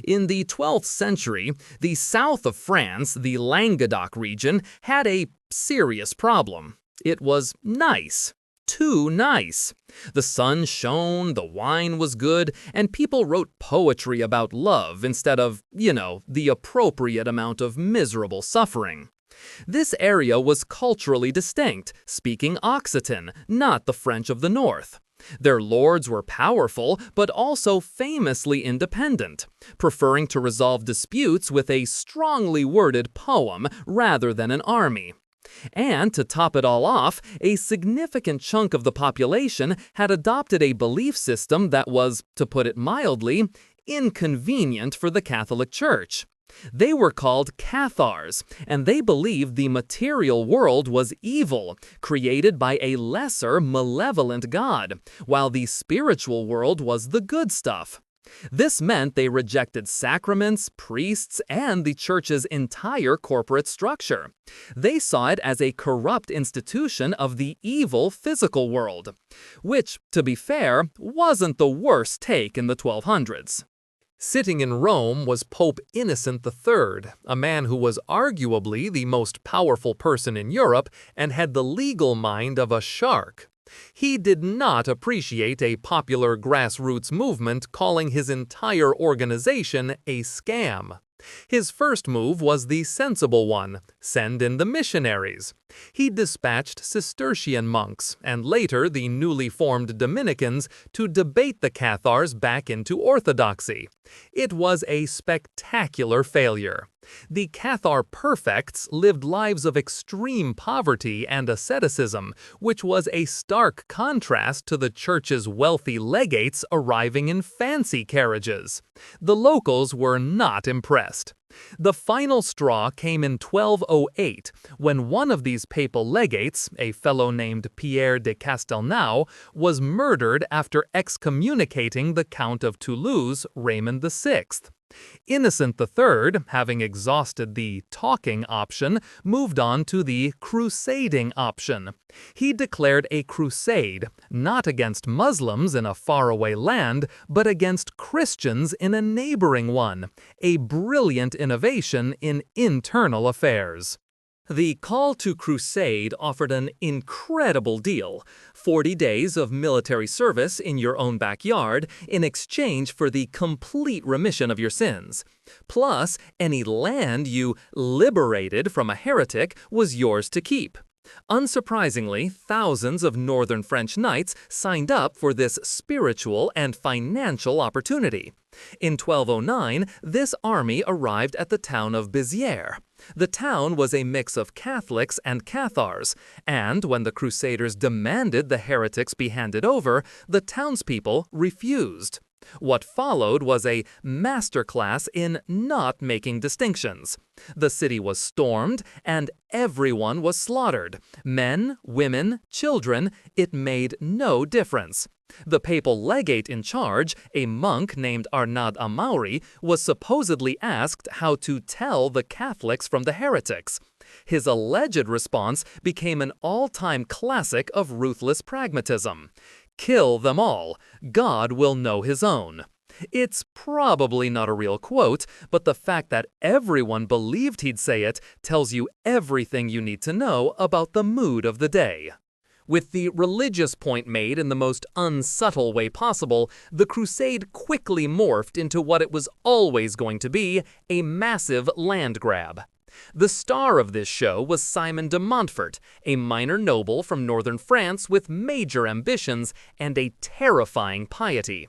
In the 12th century, the south of France, the Languedoc region, had a serious problem. It was nice. Too nice. The sun shone, the wine was good, and people wrote poetry about love instead of, the appropriate amount of miserable suffering. This area was culturally distinct, speaking Occitan, not the French of the north. Their lords were powerful, but also famously independent, preferring to resolve disputes with a strongly worded poem rather than an army. And to top it all off, a significant chunk of the population had adopted a belief system that was, to put it mildly, inconvenient for the Catholic Church. They were called Cathars, and they believed the material world was evil, created by a lesser, malevolent god, while the spiritual world was the good stuff. This meant they rejected sacraments, priests, and the church's entire corporate structure. They saw it as a corrupt institution of the evil physical world, which, to be fair, wasn't the worst take in the 1200s. Sitting in Rome was Pope Innocent III, a man who was arguably the most powerful person in Europe and had the legal mind of a shark. He did not appreciate a popular grassroots movement calling his entire organization a scam. His first move was the sensible one: send in the missionaries. He dispatched Cistercian monks, and later the newly formed Dominicans, to debate the Cathars back into orthodoxy. It was a spectacular failure. The Cathar perfects lived lives of extreme poverty and asceticism, which was a stark contrast to the church's wealthy legates arriving in fancy carriages. The locals were not impressed. The final straw came in 1208, when one of these papal legates, a fellow named Pierre de Castelnau, was murdered after excommunicating the Count of Toulouse, Raymond VI. Innocent III, having exhausted the talking option, moved on to the crusading option. He declared a crusade, not against Muslims in a faraway land, but against Christians in a neighboring one, a brilliant innovation in internal affairs. The call to crusade offered an incredible deal: 40 days of military service in your own backyard in exchange for the complete remission of your sins. Plus, any land you liberated from a heretic was yours to keep. Unsurprisingly, thousands of northern French knights signed up for this spiritual and financial opportunity. In 1209, this army arrived at the town of Béziers. The town was a mix of Catholics and Cathars, and when the Crusaders demanded the heretics be handed over, the townspeople refused. What followed was a masterclass in not making distinctions. The city was stormed, and everyone was slaughtered. Men, women, children, it made no difference. The papal legate in charge, a monk named Arnaud Amaury, was supposedly asked how to tell the Catholics from the heretics. His alleged response became an all-time classic of ruthless pragmatism: "Kill them all. God will know his own." It's probably not a real quote, but the fact that everyone believed he'd say it tells you everything you need to know about the mood of the day. With the religious point made in the most unsubtle way possible, the crusade quickly morphed into what it was always going to be: a massive land grab. The star of this show was Simon de Montfort, a minor noble from northern France with major ambitions and a terrifying piety.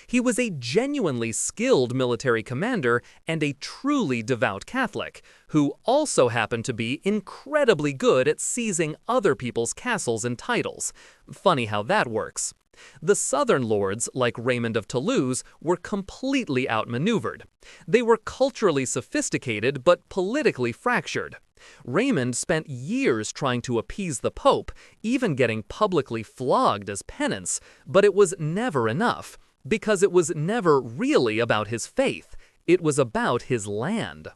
He was a genuinely skilled military commander and a truly devout Catholic, who also happened to be incredibly good at seizing other people's castles and titles. Funny how that works. The southern lords, like Raymond of Toulouse, were completely outmaneuvered. They were culturally sophisticated but politically fractured. Raymond spent years trying to appease the Pope, even getting publicly flogged as penance, but it was never enough, because it was never really about his faith. It was about his land.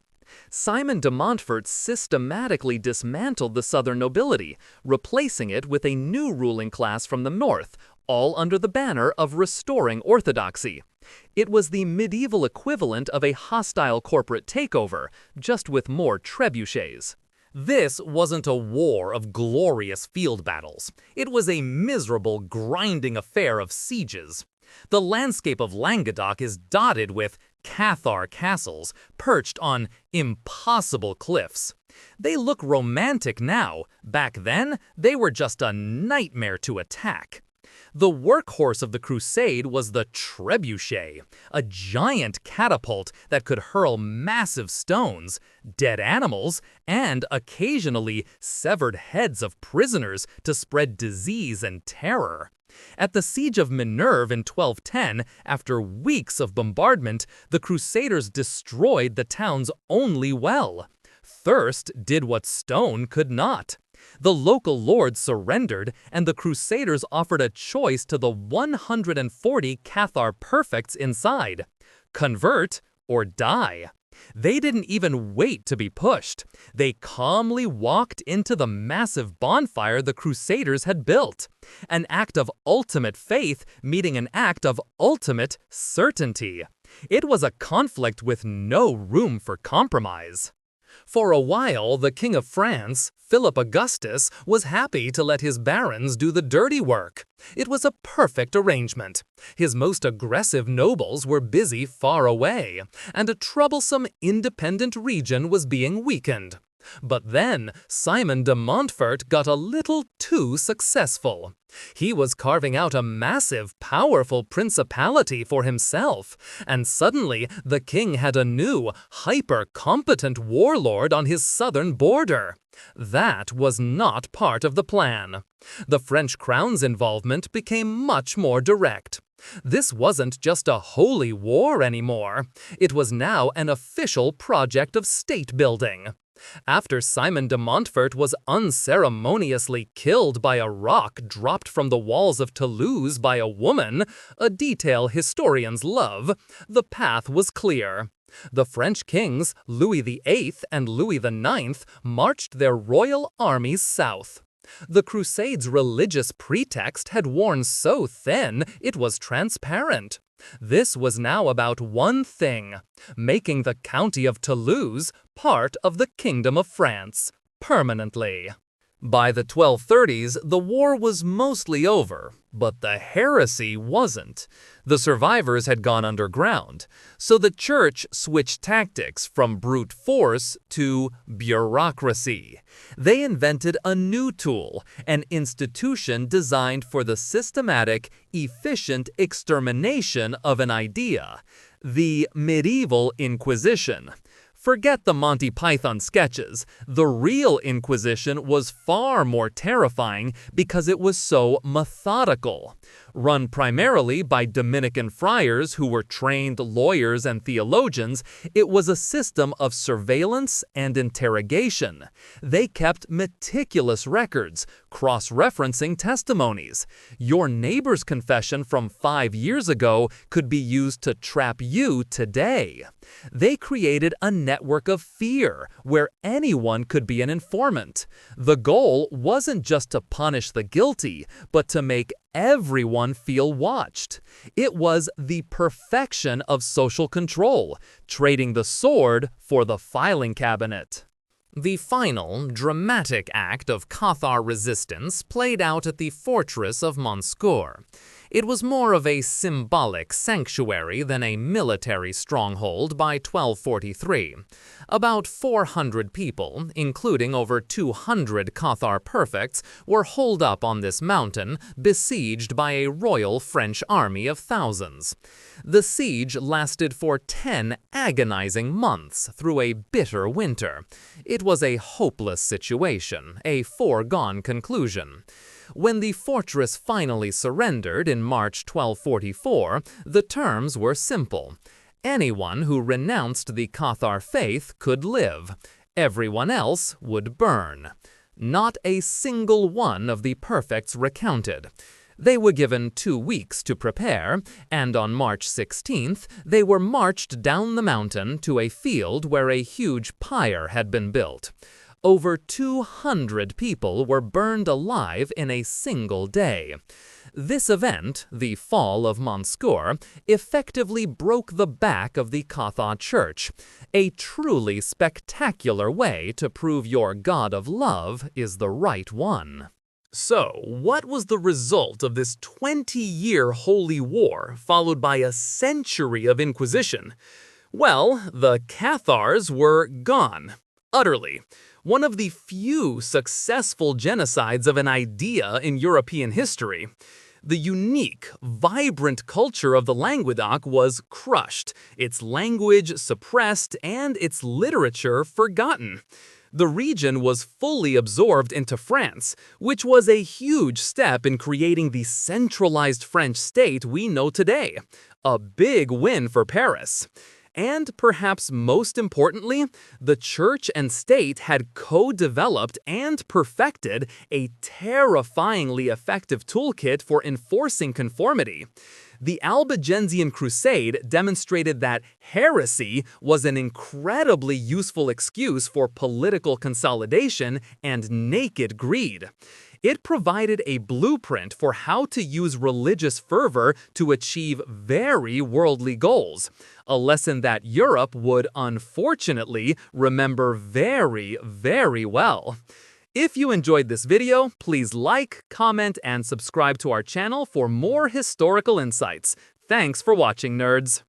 Simon de Montfort systematically dismantled the southern nobility, replacing it with a new ruling class from the north, all under the banner of restoring orthodoxy. It was the medieval equivalent of a hostile corporate takeover, just with more trebuchets. This wasn't a war of glorious field battles. It was a miserable, grinding affair of sieges. The landscape of Languedoc is dotted with Cathar castles perched on impossible cliffs. They look romantic now. Back then, they were just a nightmare to attack. The workhorse of the crusade was the trebuchet, a giant catapult that could hurl massive stones, dead animals, and occasionally severed heads of prisoners to spread disease and terror. At the siege of Minerve in 1210, after weeks of bombardment, the Crusaders destroyed the town's only well. Thirst did what stone could not. The local lords surrendered, and the Crusaders offered a choice to the 140 Cathar perfects inside: convert or die. They didn't even wait to be pushed. They calmly walked into the massive bonfire the Crusaders had built. An act of ultimate faith meeting an act of ultimate certainty. It was a conflict with no room for compromise. For a while, the King of France, Philip Augustus, was happy to let his barons do the dirty work. It was a perfect arrangement. His most aggressive nobles were busy far away, and a troublesome independent region was being weakened. But then, Simon de Montfort got a little too successful. He was carving out a massive, powerful principality for himself, and suddenly the king had a new, hyper-competent warlord on his southern border. That was not part of the plan. The French crown's involvement became much more direct. This wasn't just a holy war anymore. It was now an official project of state building. After Simon de Montfort was unceremoniously killed by a rock dropped from the walls of Toulouse by a woman, a detail historians love, the path was clear. The French kings, Louis VIII and Louis IX, marched their royal armies south. The Crusade's religious pretext had worn so thin it was transparent. This was now about one thing: making the county of Toulouse part of the Kingdom of France, permanently. By the 1230s, the war was mostly over, but the heresy wasn't. The survivors had gone underground, so the church switched tactics from brute force to bureaucracy. They invented a new tool, an institution designed for the systematic, efficient extermination of an idea: the medieval Inquisition. Forget the Monty Python sketches. The real Inquisition was far more terrifying because it was so methodical. Run primarily by Dominican friars who were trained lawyers and theologians, it was a system of surveillance and interrogation. They kept meticulous records, cross-referencing testimonies. Your neighbor's confession from 5 years ago could be used to trap you today. They created a network of fear where anyone could be an informant. The goal wasn't just to punish the guilty, but to make everyone feel watched. It was the perfection of social control, trading the sword for the filing cabinet. The final, dramatic act of Cathar resistance played out at the fortress of Monscour. It was more of a symbolic sanctuary than a military stronghold by 1243. About 400 people, including over 200 Cathar perfects, were holed up on this mountain, besieged by a royal French army of thousands. The siege lasted for 10 agonizing months through a bitter winter. It was a hopeless situation, a foregone conclusion. When the fortress finally surrendered in March 1244, the terms were simple. Anyone who renounced the Cathar faith could live. Everyone else would burn. Not a single one of the perfects recounted. They were given 2 weeks to prepare, and on March 16th, they were marched down the mountain to a field where a huge pyre had been built. Over 200 people were burned alive in a single day. This event, the fall of Monscour, effectively broke the back of the Catholic Church, a truly spectacular way to prove your God of love is the right one. So, what was the result of this 20-year holy war, followed by a century of Inquisition? Well, the Cathars were gone. Utterly. One of the few successful genocides of an idea in European history. The unique, vibrant culture of the Languedoc was crushed, its language suppressed, and its literature forgotten. The region was fully absorbed into France, which was a huge step in creating the centralized French state we know today. A big win for Paris. And perhaps most importantly, the church and state had co-developed and perfected a terrifyingly effective toolkit for enforcing conformity. The Albigensian Crusade demonstrated that heresy was an incredibly useful excuse for political consolidation and naked greed. It provided a blueprint for how to use religious fervor to achieve very worldly goals, a lesson that Europe would unfortunately remember very, very well. If you enjoyed this video, please like, comment, and subscribe to our channel for more historical insights. Thanks for watching, nerds!